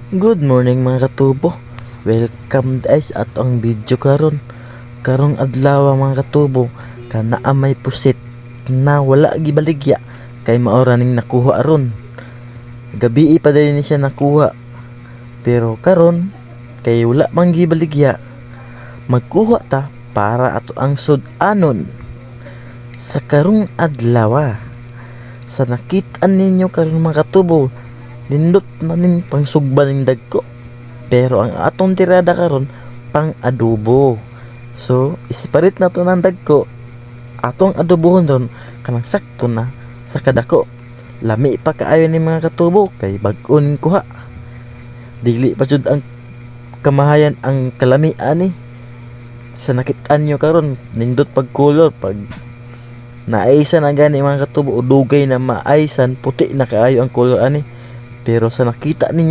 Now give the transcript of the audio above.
Good morning mga katubo. Welcome guys at ang video karon. Karong adlaw mga katubo kana may pusit na wala gibaligya kay maora ning nakuha aron. Gabi pa din siya nakuha. Pero karon kay wala mang gibaligya. Magkuha ta para ato ang sud-anon sa karong adlaw. Sa nakit-an ninyo karon mga katubo, nindot na ning pangsugba ning dagko, pero ang atong tirada karon pang adobo. So isiparit na to ng dagko, atong adobohon ron kanang sakto na sa kadako. Lami pa kaayo ni mga katubo kay bag-o ning kuha, dili pa jud ang kamahayan ang kalami ani. Sa nakit-an nyo karon nindot pag color, pag naaysan na gani mga katubo o dugay na maaysan, puti na kaayo ang color ani. Pero sa nakita ninyo